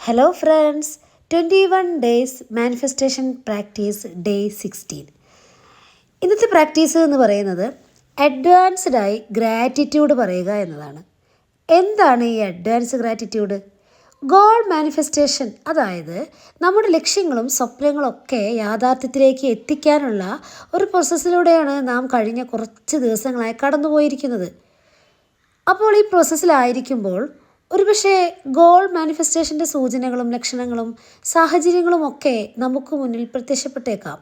Hello friends, 21 days manifestation practice day 16. ഇന്നത്തെ practice എന്ന് പറയുന്നത് അഡ്വാൻസ്ഡായി ഗ്രാറ്റിറ്റ്യൂഡ് പറയുക എന്നതാണ്. എന്താണ് ഈ അഡ്വാൻസ് ഗ്രാറ്റിറ്റ്യൂഡ്? ഗോൾ മാനിഫെസ്റ്റേഷൻ, അതായത് നമ്മുടെ ലക്ഷ്യങ്ങളും സ്വപ്നങ്ങളും ഒക്കെ യാഥാർത്ഥ്യത്തിലേക്ക് എത്തിക്കാനുള്ള ഒരു പ്രോസസ്സിലൂടെയാണ് നാം കഴിഞ്ഞ കുറച്ച് ദിവസങ്ങളായി കടന്നുപോയിരിക്കുന്നത്. അപ്പോൾ ഈ പ്രോസസ്സിലായിരിക്കുമ്പോൾ ഒരുപക്ഷെ ഗോൾ മാനിഫെസ്റ്റേഷൻ്റെ സൂചനകളും ലക്ഷണങ്ങളും സാഹചര്യങ്ങളും ഒക്കെ നമുക്ക് മുന്നിൽ പ്രത്യക്ഷപ്പെട്ടേക്കാം.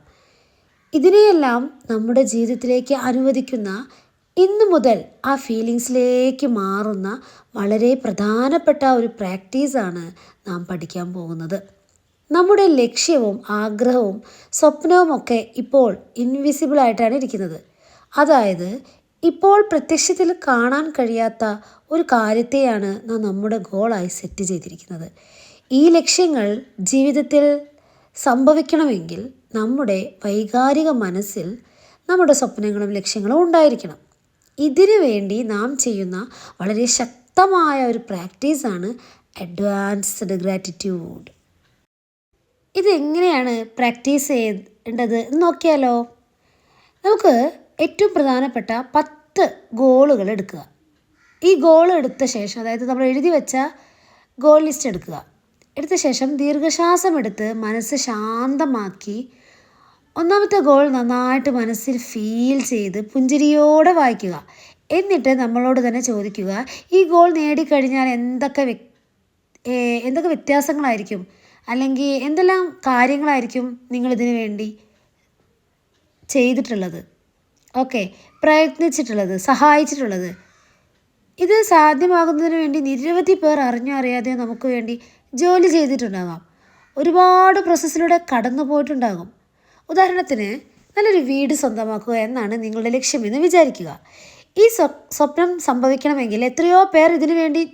ഇതിനെയെല്ലാം നമ്മുടെ ജീവിതത്തിലേക്ക് അനുവദിക്കുന്ന, ഇന്നു മുതൽ ആ ഫീലിങ്സിലേക്ക് മാറുന്ന വളരെ പ്രധാനപ്പെട്ട ഒരു പ്രാക്ടീസാണ് നാം പഠിക്കാൻ പോകുന്നത്. നമ്മുടെ ലക്ഷ്യവും ആഗ്രഹവും സ്വപ്നവും ഒക്കെ ഇപ്പോൾ ഇൻവിസിബിളായിട്ടാണ് ഇരിക്കുന്നത്. അതായത് ഇപ്പോൾ പ്രത്യക്ഷത്തിൽ കാണാൻ കഴിയാത്ത ഒരു കാര്യത്തെയാണ് നാം നമ്മുടെ ഗോളായി സെറ്റ് ചെയ്തിരിക്കുന്നത്. ഈ ലക്ഷ്യങ്ങൾ ജീവിതത്തിൽ സംഭവിക്കണമെങ്കിൽ നമ്മുടെ വൈകാരിക മനസ്സിൽ നമ്മുടെ സ്വപ്നങ്ങളും ലക്ഷ്യങ്ങളും ഉണ്ടായിരിക്കണം. ഇതിനു വേണ്ടി നാം ചെയ്യുന്ന വളരെ ശക്തമായ ഒരു പ്രാക്ടീസാണ് അഡ്വാൻസ്ഡ് ഗ്രാറ്റിറ്റ്യൂഡ്. ഇതെങ്ങനെയാണ് പ്രാക്ടീസ് ചെയ്യേണ്ടത് എന്ന് നോക്കിയാലോ. നമുക്ക് ഏറ്റവും പ്രധാനപ്പെട്ട 10 ഗോളുകൾ എടുക്കുക. ഈ ഗോൾ എടുത്ത ശേഷം, അതായത് നമ്മൾ എഴുതി വെച്ച ഗോൾ ലിസ്റ്റ് എടുത്ത ശേഷം ദീർഘശ്വാസം എടുത്ത് മനസ്സ് ശാന്തമാക്കി ഒന്നാമത്തെ ഗോൾ നന്നായിട്ട് മനസ്സിൽ ഫീൽ ചെയ്ത് പുഞ്ചിരിയോടെ വായിക്കുക. എന്നിട്ട് നമ്മളോട് തന്നെ ചോദിക്കുക, ഈ ഗോൾ നേടിക്കഴിഞ്ഞാൽ എന്തൊക്കെ വ്യത്യാസങ്ങളായിരിക്കും, അല്ലെങ്കിൽ എന്തെല്ലാം കാര്യങ്ങളായിരിക്കും നിങ്ങളിതിനു വേണ്ടി ചെയ്തിട്ടുള്ളത്, പ്രയത്നിച്ചിട്ടുള്ളത്, സഹായിച്ചിട്ടുള്ളത്. ഇത് സാധ്യമാകുന്നതിന് വേണ്ടി നിരവധി പേർ അറിഞ്ഞോ അറിയാതെയോ നമുക്ക് വേണ്ടി ജോലി ചെയ്തിട്ടുണ്ടാകാം. ഒരുപാട് പ്രോസസ്സിലൂടെ കടന്നു പോയിട്ടുണ്ടാകും. ഉദാഹരണത്തിന്, നല്ലൊരു വീട് സ്വന്തമാക്കുക എന്നാണ് നിങ്ങളുടെ ലക്ഷ്യമെന്ന് വിചാരിക്കുക. ഈ സ്വപ്നം സംഭവിക്കണമെങ്കിൽ എത്രയോ പേർ ഇതിനു വേണ്ടി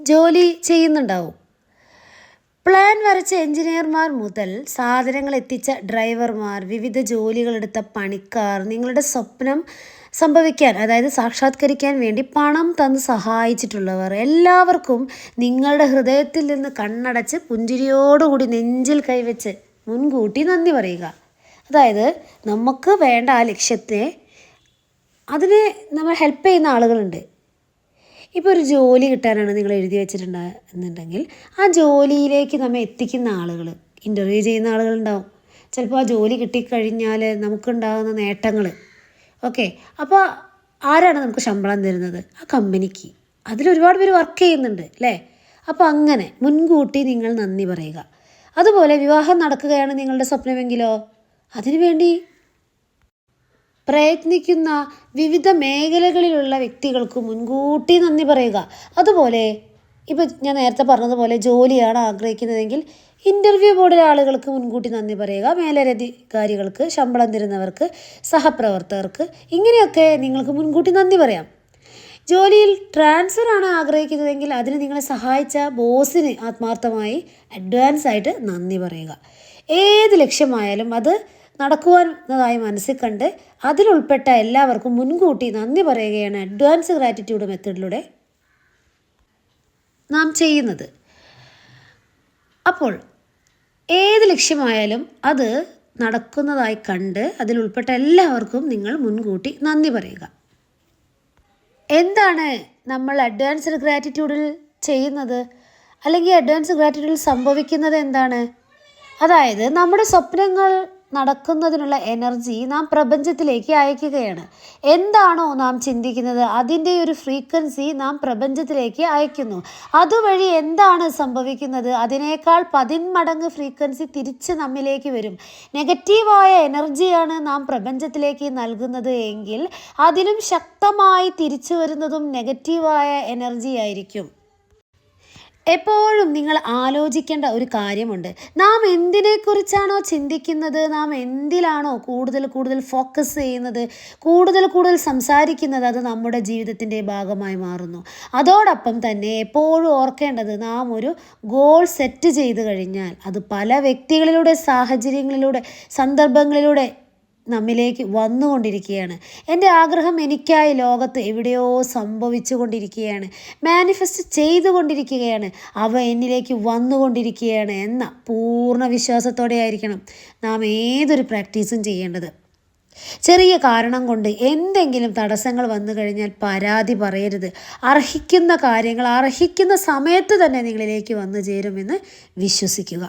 ജോലി ചെയ്യുന്നുണ്ടാവും. പ്ലാൻ വരച്ച എഞ്ചിനീയർമാർ മുതൽ സാധനങ്ങൾ എത്തിച്ച ഡ്രൈവർമാർ, വിവിധ ജോലികളെടുത്ത പണിക്കാർ, നിങ്ങളുടെ സ്വപ്നം സംഭവിക്കാൻ, അതായത് സാക്ഷാത്കരിക്കാൻ വേണ്ടി പണം തന്ന് സഹായിച്ചിട്ടുള്ളവർ, എല്ലാവർക്കും നിങ്ങളുടെ ഹൃദയത്തിൽ നിന്ന് കണ്ണടച്ച് പുഞ്ചിരിയോടുകൂടി നെഞ്ചിൽ കൈവച്ച് മുൻകൂട്ടി നന്ദി പറയുക. അതായത് നമുക്ക് വേണ്ട ആ ലക്ഷ്യത്തെ, അതിന് നമ്മൾ ഹെൽപ്പ് ചെയ്യുന്ന ആളുകളുണ്ട്. ഇപ്പോൾ ഒരു ജോലി കിട്ടാനാണ് നിങ്ങൾ എഴുതി വെച്ചിട്ടുണ്ടെന്നുണ്ടെങ്കിൽ ആ ജോലിയിലേക്ക് നമ്മെ എത്തിക്കുന്ന ആളുകൾ, ഇൻ്റർവ്യൂ ചെയ്യുന്ന ആളുകളുണ്ടാവും. ചിലപ്പോൾ ആ ജോലി കിട്ടിക്കഴിഞ്ഞാൽ നമുക്കുണ്ടാകുന്ന നേട്ടങ്ങൾ അപ്പോൾ ആരാണ് നമുക്ക് ശമ്പളം തരുന്നത്? ആ കമ്പനിക്ക്. അതിലൊരുപാട് പേര് വർക്ക് ചെയ്യുന്നുണ്ട് അല്ലേ? അപ്പോൾ അങ്ങനെ മുൻകൂട്ടി നിങ്ങൾ നന്ദി പറയുക. അതുപോലെ വിവാഹം നടക്കുകയാണ് നിങ്ങളുടെ സ്വപ്നമെങ്കിലോ, അതിനുവേണ്ടി പ്രയത്നിക്കുന്ന വിവിധ മേഖലകളിലുള്ള വ്യക്തികൾക്ക് മുൻകൂട്ടി നന്ദി പറയുക. അതുപോലെ ഇപ്പോൾ ഞാൻ നേരത്തെ പറഞ്ഞതുപോലെ ജോലിയാണ് ആഗ്രഹിക്കുന്നതെങ്കിൽ ഇൻ്റർവ്യൂ ബോർഡിലെ ആളുകൾക്ക് മുൻകൂട്ടി നന്ദി പറയുക. മേലധികാരികൾക്ക്, ശമ്പളം തരുന്നവർക്ക്, സഹപ്രവർത്തകർക്ക്, ഇങ്ങനെയൊക്കെ നിങ്ങൾക്ക് മുൻകൂട്ടി നന്ദി പറയാം. ജോലിയിൽ ട്രാൻസ്ഫറാണ് ആഗ്രഹിക്കുന്നതെങ്കിൽ അതിന് നിങ്ങളെ സഹായിച്ച ബോസിന് ആത്മാർത്ഥമായി അഡ്വാൻസ് ആയിട്ട് നന്ദി പറയുക. ഏത് ലക്ഷ്യമായാലും അത് നടക്കുവാനായി മനസ്സിൽ കണ്ട് അതിലുൾപ്പെട്ട എല്ലാവർക്കും മുൻകൂട്ടി നന്ദി പറയുകയാണ് അഡ്വാൻസ് ഗ്രാറ്റിറ്റ്യൂഡ് മെത്തേഡിലൂടെ നാം ചെയ്യുന്നത്. അപ്പോൾ ഏത് ലക്ഷ്യമായാലും അത് നടക്കുന്നതായി കണ്ട് അതിലുൾപ്പെട്ട എല്ലാവർക്കും നിങ്ങൾ മുൻകൂട്ടി നന്ദി പറയുക. എന്താണ് നമ്മൾ അഡ്വാൻസ്ഡ് ഗ്രാറ്റിറ്റ്യൂഡിൽ ചെയ്യുന്നത്, അല്ലെങ്കിൽ അഡ്വാൻസ് ഗ്രാറ്റിറ്റ്യൂഡിൽ സംഭവിക്കുന്നത് എന്താണ്? അതായത് നമ്മുടെ സ്വപ്നങ്ങൾ നടക്കുന്നതിനുള്ള എനർജി നാം പ്രപഞ്ചത്തിലേക്ക് അയക്കുകയാണ്. എന്താണോ നാം ചിന്തിക്കുന്നത് അതിൻ്റെ ഒരു ഫ്രീക്വൻസി നാം പ്രപഞ്ചത്തിലേക്ക് അയക്കുന്നു. അതുവഴി എന്താണ് സംഭവിക്കുന്നത്? അതിനേക്കാൾ 10 മടങ്ങ് ഫ്രീക്വൻസി തിരിച്ച് നമ്മിലേക്ക് വരും. നെഗറ്റീവായ എനർജിയാണ് നാം പ്രപഞ്ചത്തിലേക്ക് നൽകുന്നത് എങ്കിൽ അതിലും ശക്തമായി തിരിച്ചു വരുന്നതും നെഗറ്റീവായ എനർജി ആയിരിക്കും. എപ്പോഴും നിങ്ങൾ ആലോചിക്കേണ്ട ഒരു കാര്യമുണ്ട്. നാം എന്തിനെക്കുറിച്ചാണോ ചിന്തിക്കുന്നത്, നാം എന്തിലാണോ കൂടുതൽ ഫോക്കസ് ചെയ്യുന്നത്, കൂടുതൽ സംസാരിക്കുന്നത്, അത് നമ്മുടെ ജീവിതത്തിൻ്റെ ഭാഗമായി മാറുന്നു. അതോടൊപ്പം തന്നെ എപ്പോഴും ഓർക്കേണ്ടത്, നാം ഒരു ഗോൾ സെറ്റ് ചെയ്ത് കഴിഞ്ഞാൽ അത് പല വ്യക്തികളിലൂടെ, സാഹചര്യങ്ങളിലൂടെ, സന്ദർഭങ്ങളിലൂടെ നമ്മിലേക്ക് വന്നുകൊണ്ടിരിക്കുകയാണ്. എൻ്റെ ആഗ്രഹം എനിക്കായി ലോകത്ത് എവിടെയോ സംഭവിച്ചു കൊണ്ടിരിക്കുകയാണ്, മാനിഫെസ്റ്റ് ചെയ്തുകൊണ്ടിരിക്കുകയാണ്, അവ എന്നിലേക്ക് വന്നുകൊണ്ടിരിക്കുകയാണ് എന്ന പൂർണ്ണ വിശ്വാസത്തോടെ ആയിരിക്കണം നാം ഏതൊരു പ്രാക്ടീസും ചെയ്യേണ്ടത്. ചെറിയ കാരണം കൊണ്ട് എന്തെങ്കിലും തടസ്സങ്ങൾ വന്നു കഴിഞ്ഞാൽ പരാതി പറയരുത്. അർഹിക്കുന്ന കാര്യങ്ങൾ അർഹിക്കുന്ന സമയത്ത് തന്നെ നിങ്ങളിലേക്ക് വന്നു ചേരുമെന്ന് വിശ്വസിക്കുക.